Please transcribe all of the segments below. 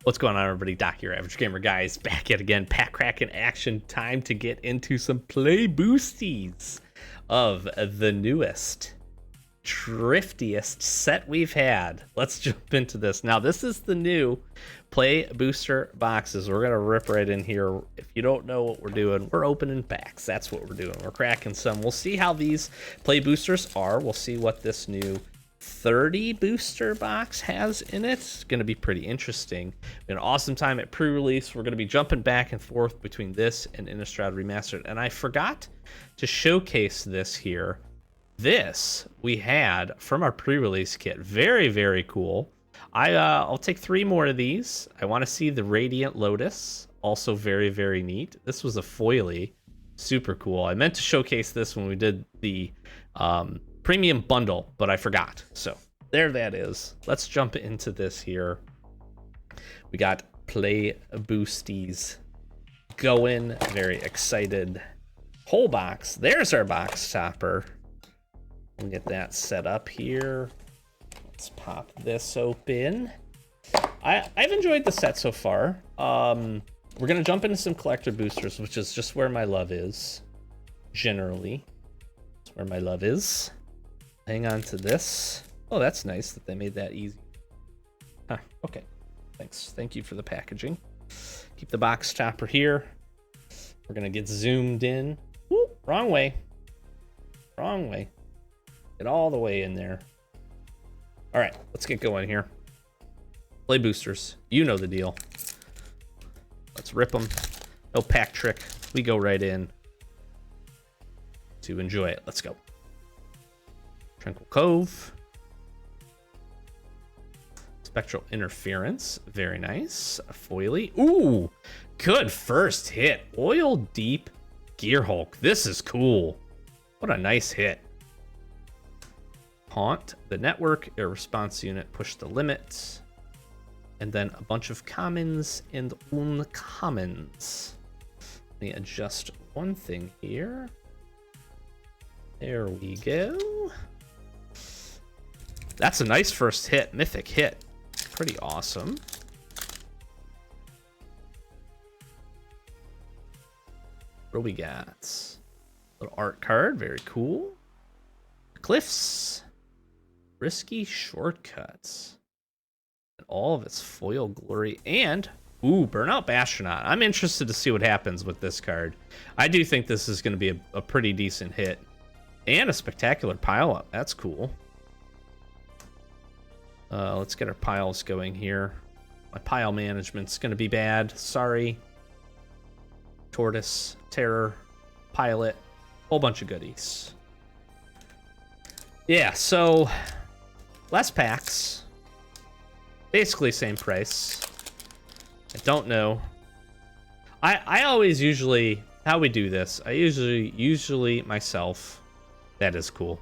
What's going on, everybody? Doc, your average gamer guys, back yet again. Pack cracking action. Time to get into some play boosties of the newest, driftiest set we've had. Let's jump into this. Now, this is the new play booster boxes. We're going to rip right in here. If you don't know what we're doing, we're opening packs. That's what we're doing. We're cracking some. We'll see how these play boosters are. We'll see what this new 30 booster box has in it. It's going to be pretty interesting. An awesome time at pre-release. We're going to be jumping back and forth between this and Innistrad Remastered. And I forgot to showcase this here. This we had from our pre-release kit. Very, very cool. I'll take 3 more of these. I want to see the Radiant Lotus. Also very, very neat. This was a foily. Super cool. I meant to showcase this when we did the premium bundle, but I forgot. So there that is. Let's jump into this here. We got play boosties going. Very excited. Whole box. There's our box topper. We'll get that set up here. Let's pop this open. I've enjoyed the set so far. We're gonna jump into some collector boosters, which is just where my love is. Generally, that's where my love is. Hang on to this. Oh, that's nice that they made that easy. Huh, okay. Thanks. Thank you for the packaging. Keep the box topper here. We're going to get zoomed in. Woo, wrong way. Wrong way. Get all the way in there. All right, let's get going here. Play boosters. You know the deal. Let's rip them. No pack trick. We go right in to enjoy it. Let's go. Tranquil Cove. Spectral Interference. Very nice. A foily. Ooh, good first hit. Oil Deep Gearhulk. This is cool. What a nice hit. Haunt the Network. Air Response Unit. Push the Limit. And then a bunch of commons and uncommons. Let me adjust one thing here. There we go. That's a nice first hit, mythic hit. Pretty awesome. What do we got? Little art card, very cool. Cliffs. Risky Shortcuts. And all of its foil glory. And, ooh, Burnout Bastronaut. I'm interested to see what happens with this card. I do think this is going to be a pretty decent hit. And a spectacular pile-up. That's cool. Let's get our piles going here. My pile management's going to be bad. Sorry. Tortoise, Terror, Pilot, whole bunch of goodies. Yeah, so less packs. Basically same price. I don't know. I always usually, how we do this, I usually myself. That is cool.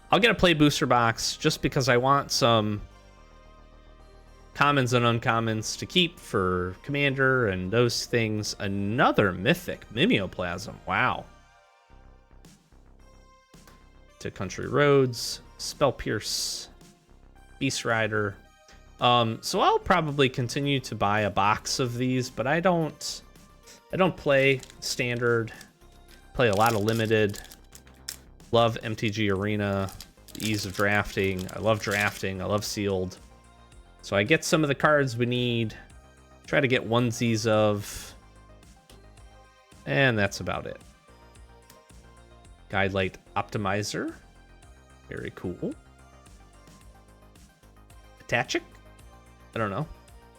I'll get a play booster box just because I want some commons and uncommons to keep for Commander and those things. Another mythic Mimeoplasm. Wow. To Country Roads, Spell Pierce, Beast Rider. So I'll probably continue to buy a box of these, but I don't play standard. Play a lot of limited. Love MTG Arena, the ease of drafting. I love drafting. I love sealed. So I get some of the cards we need. Try to get onesies of. And that's about it. Guidelight Optimizer. Very cool. Patachik? I don't know.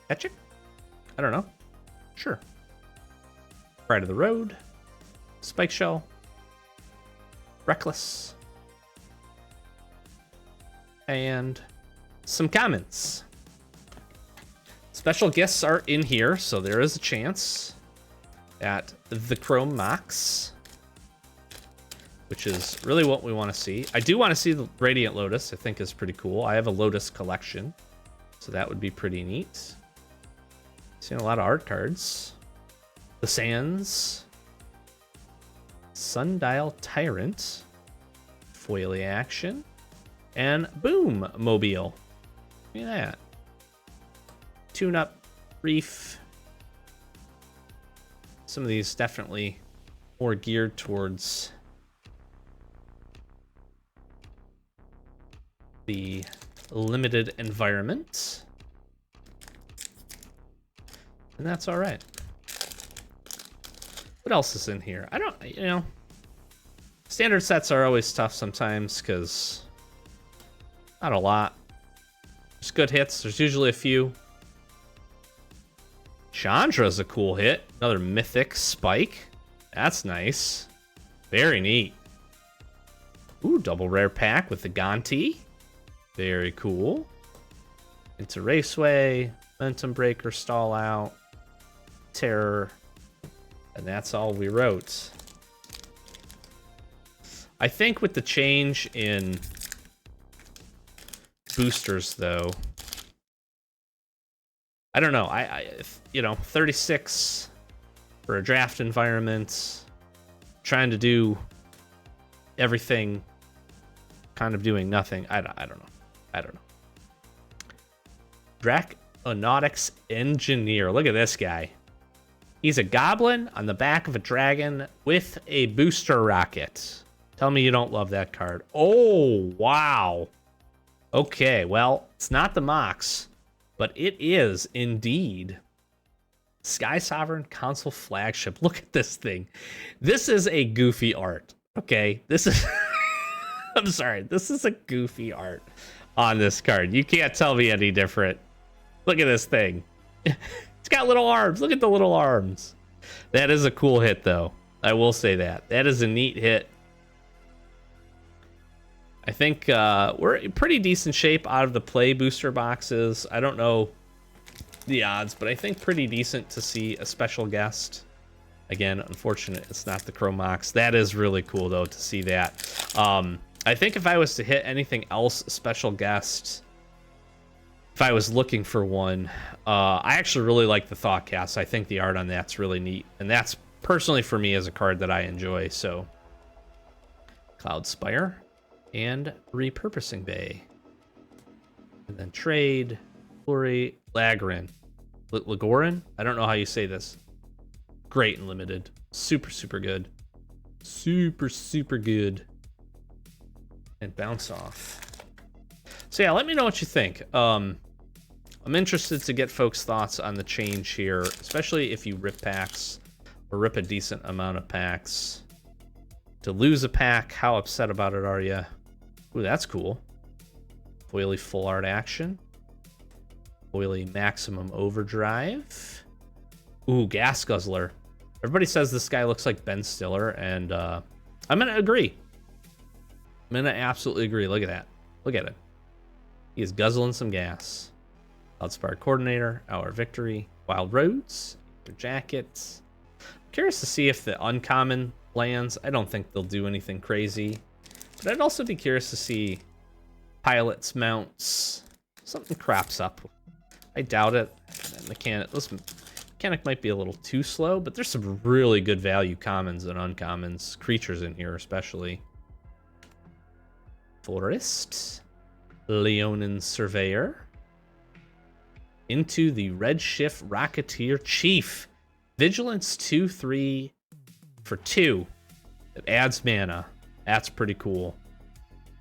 Patachik? I don't know. Sure. Pride of the Road. Spike Shell. Reckless. And some commons. Special gifts are in here, so there is a chance at the Chrome Mox, which is really what we want to see. I do want to see the Radiant Lotus. I think is pretty cool. I have a Lotus collection, so that would be pretty neat. Seeing a lot of art cards. The Sands. Sundial Tyrant, foily action, and Boom Mobile. Look at that. tune-up, brief. Some of these definitely more geared towards the limited environment. And that's all right. What else is in here? I don't, you know, standard sets are always tough sometimes because not a lot. There's good hits. There's usually a few. Chandra's a cool hit. Another mythic spike. That's nice. Very neat. Ooh, double rare pack with the Gonti. Very cool. Into Raceway, Momentum Breaker, Stall Out, Terror, and that's all we wrote. I think with the change in boosters, though, I don't know. I you know, 36 for a draft environment, trying to do everything, kind of doing nothing. I don't know. I don't know. Draconautics Engineer. Look at this guy. He's a goblin on the back of a dragon with a booster rocket. Tell me you don't love that card. Oh, wow. Okay, well, it's not the Mox, but it is indeed Sky Sovereign Console Flagship. Look at this thing. This is a goofy art, okay? This is... I'm sorry. This is a goofy art on this card. You can't tell me any different. Look at this thing. It's got little arms. Look at the little arms. That is a cool hit, though. I will say that. That is a neat hit. I think we're in pretty decent shape out of the play booster boxes. I don't know the odds, but I think pretty decent to see a special guest. Again, unfortunate it's not the Chromox. That is really cool, though, to see that. I think if I was to hit anything else, special guest, if I was looking for one, I actually really like the Thoughtcast. I think the art on that's really neat. And that's personally for me as a card that I enjoy. So Cloud Spire and Repurposing Bay. And then Trade, Flurry, Lagrin. Lagorin? I don't know how you say this. Great and limited. Super, super good. Super, super good. And bounce off. So yeah, let me know what you think. I'm interested to get folks' thoughts on the change here, especially if you rip packs or rip a decent amount of packs. To lose a pack, how upset about it are you? Ooh, that's cool. Foily Full Art Action. Foily Maximum Overdrive. Ooh, Gas Guzzler. Everybody says this guy looks like Ben Stiller, and I'm gonna agree. I'm gonna absolutely agree. Look at that. Look at it. He is guzzling some gas. Cloudspire Coordinator, Our Victory, Wild Roads, their jackets. Curious to see if the uncommon lands. I don't think they'll do anything crazy, but I'd also be curious to see pilots, mounts, something crops up. I doubt it. That mechanic, this mechanic might be a little too slow, but there's some really good value commons and uncommons, creatures in here especially. Forest, Leonin Surveyor, into the Redshift Rocketeer Chief, Vigilance 2/3 for 2. It adds mana. That's pretty cool.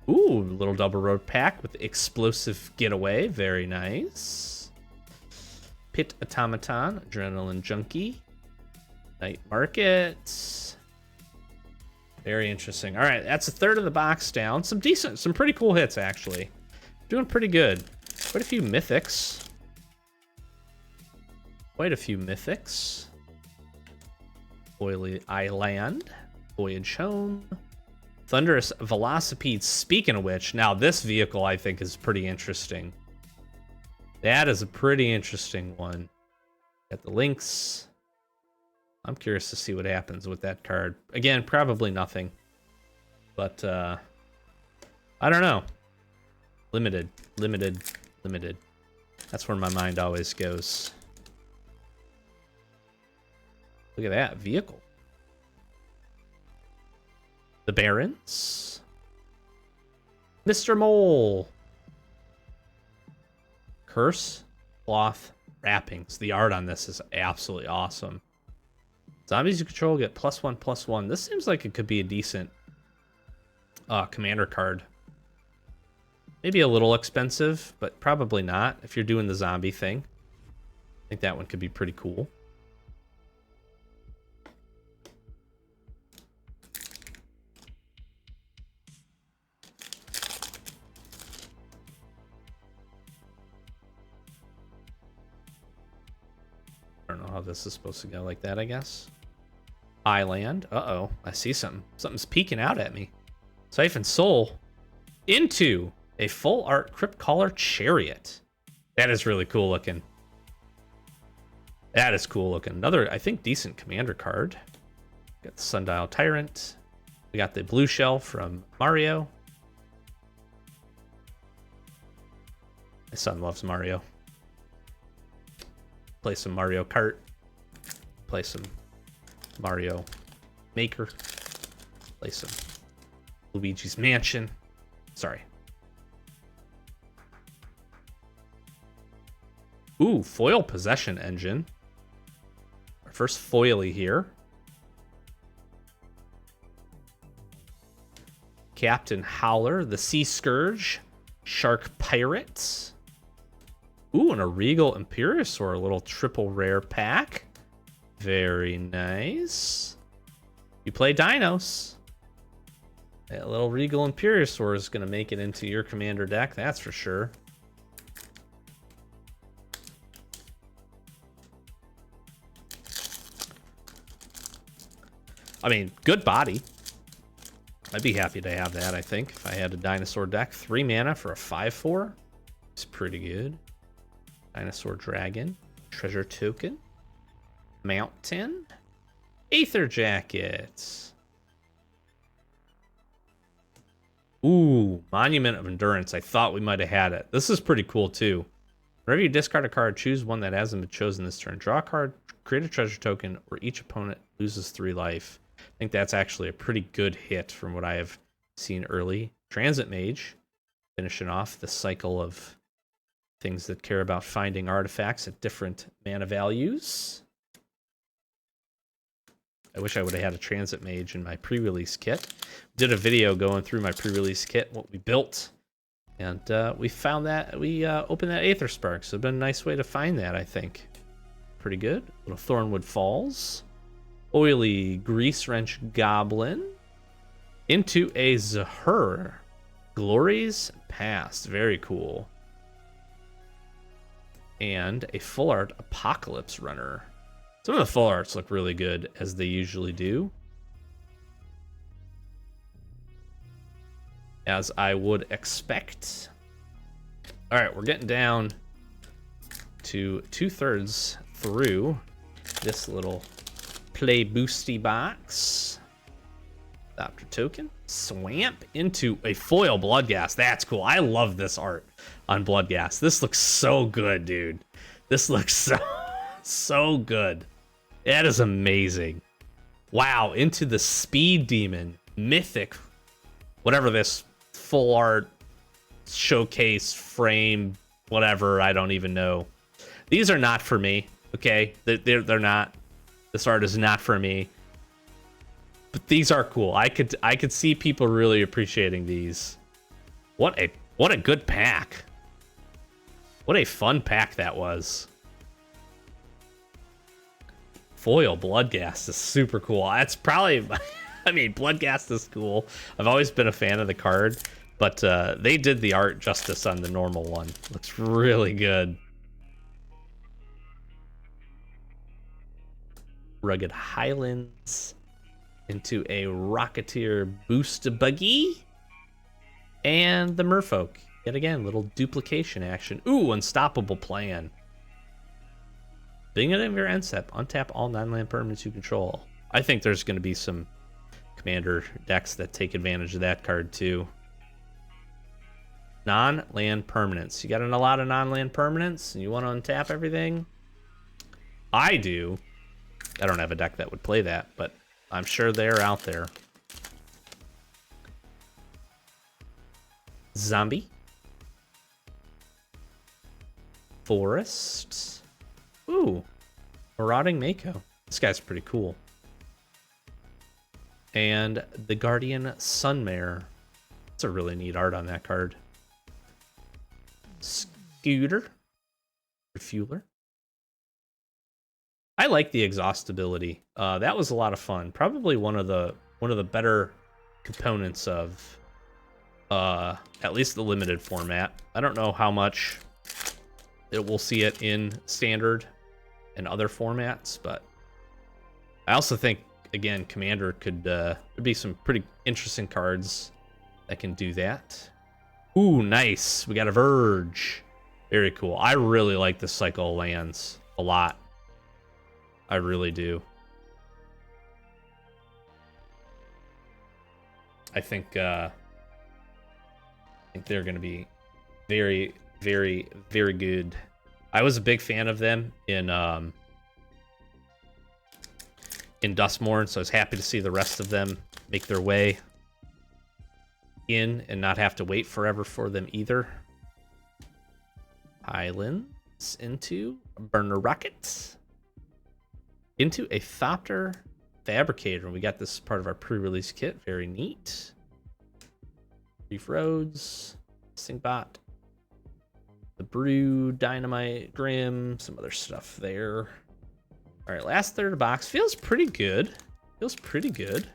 Ooh, little double road pack with Explosive Getaway. Very nice. Pit Automaton, Adrenaline Junkie, Night Market. Very interesting. All right, that's a third of the box down. Some decent, some pretty cool hits, actually. Doing pretty good. Quite a few mythics. Quite a few mythics. Oily Island. Voyage Home. Thunderous Velocipede. Speaking of which, now this vehicle I think is pretty interesting. That is a pretty interesting one. Got the links. I'm curious to see what happens with that card. Again, probably nothing. But, I don't know. Limited, limited, limited. That's where my mind always goes. Look at that vehicle. The Barons. Mr. Mole. Curse, Cloth, wrappings. The art on this is absolutely awesome. Zombies you control get +1/+1. This seems like it could be a decent commander card. Maybe a little expensive, but probably not if you're doing the zombie thing. I think that one could be pretty cool. I don't know how this is supposed to go like that, I guess. Island. Uh-oh. I see something. Something's peeking out at me. Siphon Soul into a full art Crypt Caller Chariot. That is really cool looking. That is cool looking. Another, I think, decent commander card. Got the Sundial Tyrant. We got the blue shell from Mario. My son loves Mario. Play some Mario Kart. Play some Mario Maker. Play some Luigi's Mansion. Sorry. Ooh, foil possession engine. Our first foily here. Captain Howler, the Sea Scourge, Shark Pirates. Ooh, and a Regal Imperiosaur, a little triple rare pack. Very nice. You play Dinos. That little Regal Imperiosaur is going to make it into your commander deck, that's for sure. I mean, good body. I'd be happy to have that, I think, if I had a dinosaur deck. 3 mana for a 5/4. It's pretty good. Dinosaur Dragon. Treasure Token. Mountain. Aether Jacket. Ooh, Monument of Endurance. I thought we might have had it. This is pretty cool, too. Whenever you discard a card, choose one that hasn't been chosen this turn. Draw a card, create a treasure token, or each opponent loses 3 life. I think that's actually a pretty good hit from what I have seen early. Transit Mage, finishing off the cycle of things that care about finding artifacts at different mana values. I wish I would have had a Transit Mage in my pre-release kit. Did a video going through my pre-release kit, what we built. And we found that, we opened that Aether Spark, so it's been a nice way to find that, I think. Pretty good. Little Thornwood Falls. Oily Grease Wrench Goblin. Into a Zahur. Glories Past. Very cool. And a full art Apocalypse Runner. Some of the full arts look really good, as they usually do. As I would expect. Alright, we're getting down to 2/3 through this little play boosty box. Adopter token. Swamp into a foil Bloodghast. That's cool. I love this art on Bloodghast. This looks so good, dude. This looks so good. That is amazing. Wow, into the Speed Demon. Mythic. Whatever this full art showcase frame, whatever, I don't even know. These are not for me, okay? They're not. This art is not for me. But these are cool. I could see people really appreciating these. What a good pack. What a fun pack that was. Foil Bloodghast is super cool. That's probably, I mean, Bloodghast is cool. I've always been a fan of the card, but they did the art justice on the normal one. Looks really good. Rugged Highlands into a Rocketeer Boost Buggy. And the Merfolk. Yet again, little duplication action. Ooh, Unstoppable Plan. Beginning of your end step, untap all non-land permanents you control. I think there's going to be some commander decks that take advantage of that card too. Non-land permanents. You got a lot of non-land permanents and you want to untap everything? I do. I don't have a deck that would play that, but I'm sure they're out there. Zombie. Forest. Ooh, Marauding Mako. This guy's pretty cool. And the Guardian Sunmare. That's a really neat art on that card. Scooter. Refueler. I like the exhaustibility. That was a lot of fun. Probably one of the better components of at least the limited format. I don't know how much we'll see it in standard and other formats, but I also think, again, Commander could be some pretty interesting cards that can do that. Ooh, nice. We got a Verge. Very cool. I really like this cycle of lands a lot. I really do. I think they're going to be very, very, very good. I was a big fan of them in Dustmourne, so I was happy to see the rest of them make their way in and not have to wait forever for them either. Highlands into Burner Rockets. Into a Thopter Fabricator. We got this part of our pre-release kit. Very neat. Reef Roads. Singbot. The Brew, Dynamite, Grim, some other stuff there. All right, last third of the box. Feels pretty good. Feels pretty good.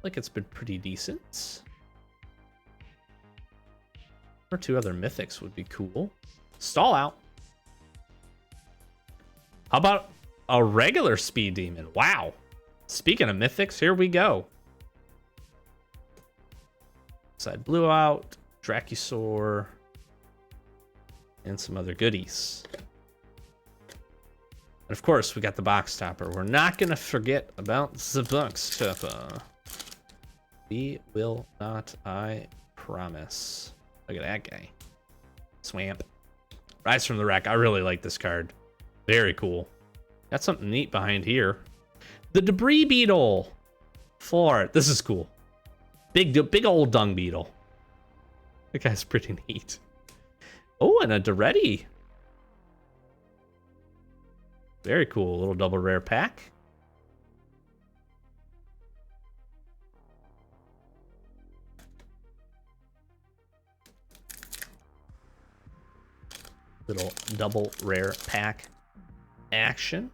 Like it's been pretty decent. One or two other mythics would be cool. Stall out. How about a regular Speed Demon? Wow. Speaking of mythics, here we go. Side Blue out, Dracusaur, and some other goodies. And of course, we got the box topper. We're not going to forget about the box topper. We will not, I promise. Look at that guy. Swamp. Rise from the Wreck. I really like this card. Very cool. Got something neat behind here. The Debris Beetle. For it. This is cool. Big old dung beetle. That guy's pretty neat. Oh, and a Duretti. Very cool. Little double rare pack. Little double rare pack action.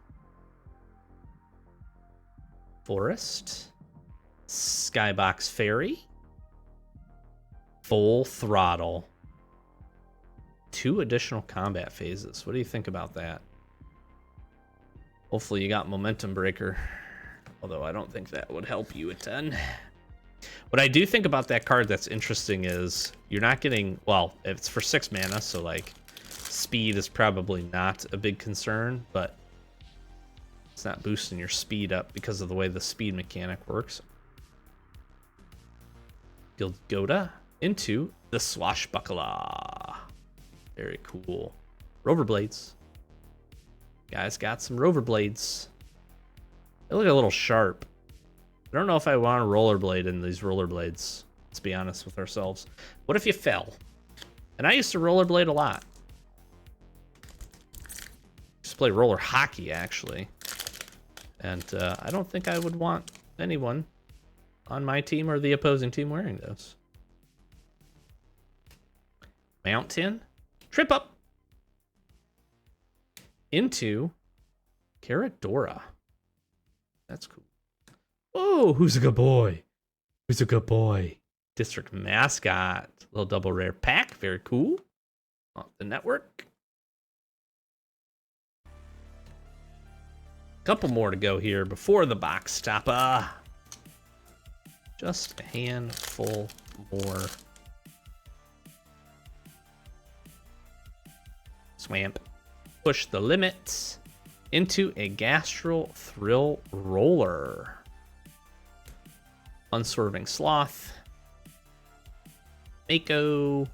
Forest. Skybox Fairy. Full Throttle. 2 additional combat phases. What do you think about that? Hopefully you got Momentum Breaker. Although I don't think that would help you a ton. What I do think about that card that's interesting is you're not getting... Well, it's for 6 mana, so like speed is probably not a big concern, but it's not boosting your speed up because of the way the speed mechanic works. Gilgoda into the Swashbuckler. Very cool. Roverblades. Guys got some Roverblades. They look a little sharp. I don't know if I want to rollerblade in these rollerblades. Let's be honest with ourselves. What if you fell? And I used to rollerblade a lot. Used to play roller hockey, actually. And I don't think I would want anyone on my team or the opposing team wearing those. Mountain. Trip up. Into Caradora. That's cool. Oh, who's a good boy? Who's a good boy? District Mascot. Little double rare pack. Very cool. On the network. Couple more to go here before the box topper. Just a handful more. Swamp. Push the limits into a Gastral Thrill Roller. Unswerving Sloth. Mako.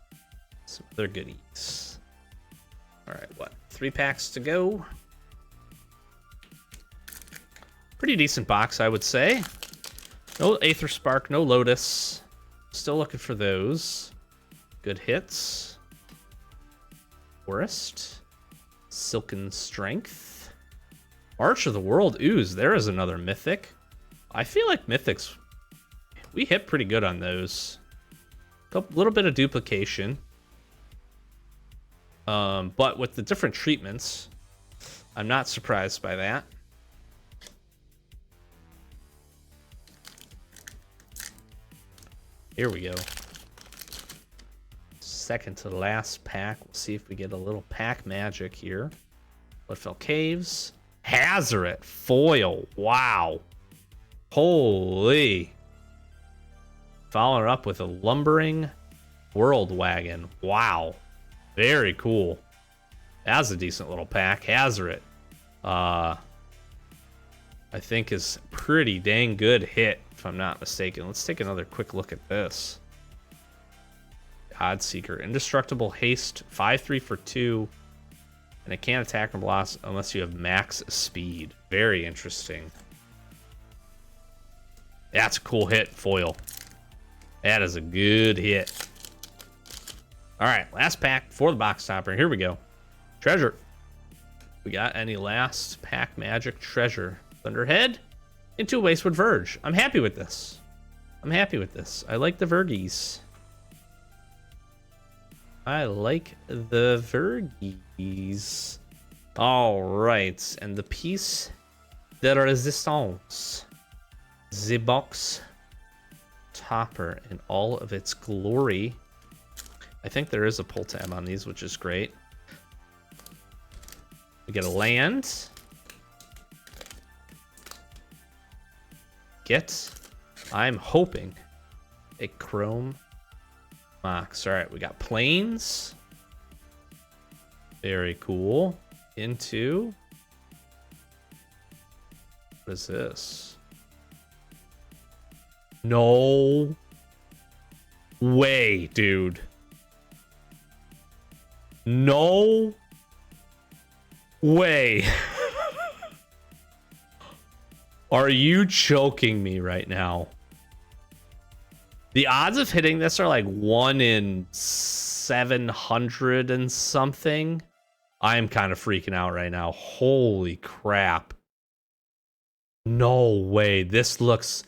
Some other goodies. Alright, what? 3 packs to go. Pretty decent box, I would say. No Aether Spark, no Lotus. Still looking for those. Good hits. Forest. Silken Strength. March of the World Ooze. There is another mythic. I feel like mythics, we hit pretty good on those. A little bit of duplication. But with the different treatments, I'm not surprised by that. Here we go. Second to the last pack. We'll see if we get a little pack magic here. Bloodfell Caves. Hazoret foil. Wow. Holy. Following up with a Lumbering World Wagon. Wow. Very cool. That's a decent little pack. Hazoret. I think is pretty dang good hit, if I'm not mistaken. Let's take another quick look at this. Godseeker. Indestructible haste. 5/3 for 2. And it can't attack or block unless you have max speed. Very interesting. That's a cool hit, foil. That is a good hit. Alright, last pack for the box topper. Here we go. Treasure. We got any last pack magic treasure? Thunderhead into a Wastewood Verge. I'm happy with this. I'm happy with this. I like the Vergies. I like the Vergies. Alright, and the piece de resistance. The box topper in all of its glory. I think there is a pull tab on these, which is great. We get a land. I'm hoping, a Chrome Mox. All right, we got planes. Very cool. Into. What is this? No way, dude. No way. Are you choking me right now? The odds of hitting this are like 1 in 700 and something. I am kind of freaking out right now. Holy crap. No way. This looks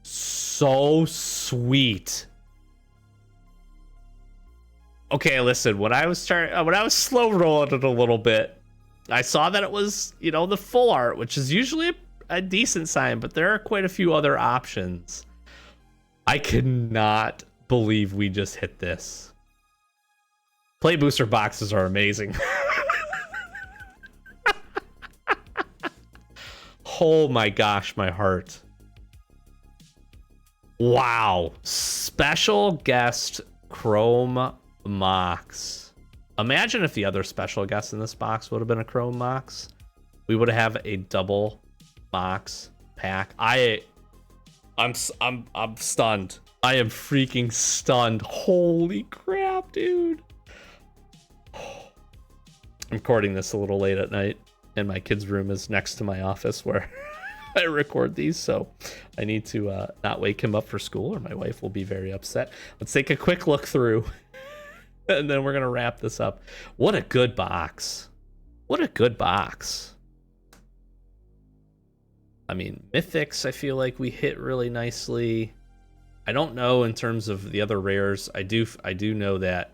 so sweet. Okay, listen, when I was slow rolling it a little bit, I saw that it was, you know, the full art, which is usually a decent sign, but there are quite a few other options. I cannot believe we just hit this. Play booster boxes are amazing. Oh my gosh, my heart. Wow. Special guest Chrome Mox. Imagine if the other special guest in this box would have been a Chrome Mox. We would have a double Mox pack. I'm stunned. I am freaking stunned. Holy crap, dude. I'm recording this a little late at night, and my kid's room is next to my office where I record these, so I need to not wake him up for school or my wife will be very upset. Let's take a quick look through, and then we're going to wrap this up. What a good box. What a good box. I mean, Mythics, I feel like we hit really nicely. I don't know in terms of the other rares. I do know that,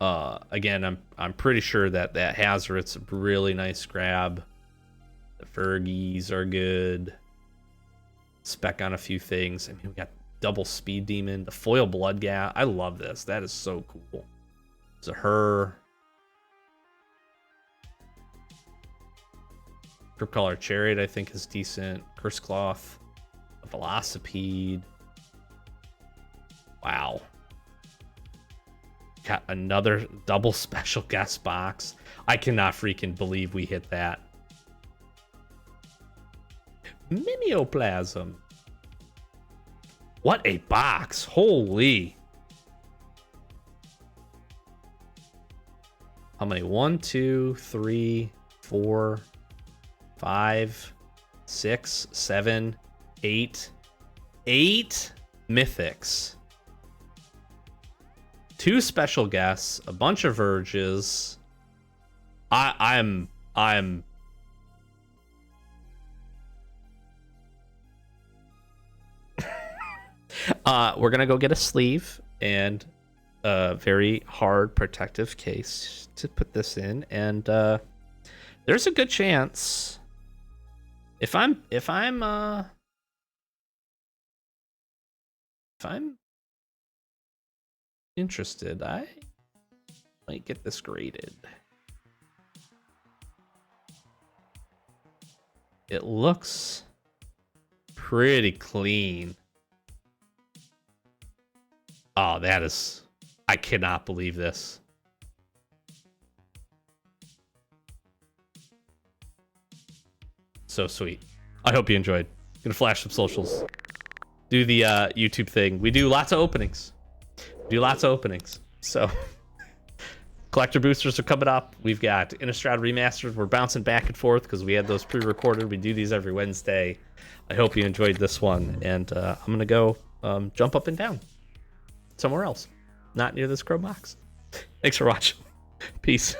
again, I'm pretty sure that Hazoret's a really nice grab. The Vergies are good. Spec on a few things. I mean, we got double Speed Demon, the foil Bloodgat. I love this. That is so cool. It's a her. Crypt Collar Chariot, I think, is decent. Curse Cloth, a Velocipede. Wow. Got another double special guest box. I cannot freaking believe we hit that. Mimeoplasm. What a box. Holy. How many? 1, 2, 3, 4, 5, 6, 7, 8. 8 mythics. 2 special guests, a bunch of Verges. I'm we're gonna go get a sleeve and a very hard protective case to put this in, and there's a good chance if I'm interested, I might get this graded. It looks pretty clean. Oh, that is... I cannot believe this. So sweet. I hope you enjoyed. Gonna flash some socials. Do the YouTube thing. We do lots of openings. So... Collector boosters are coming up. We've got Innistrad Remastered. We're bouncing back and forth because we had those pre-recorded. We do these every Wednesday. I hope you enjoyed this one. And I'm going to go jump up and down somewhere else. Not near this crow box. Thanks for watching. Peace.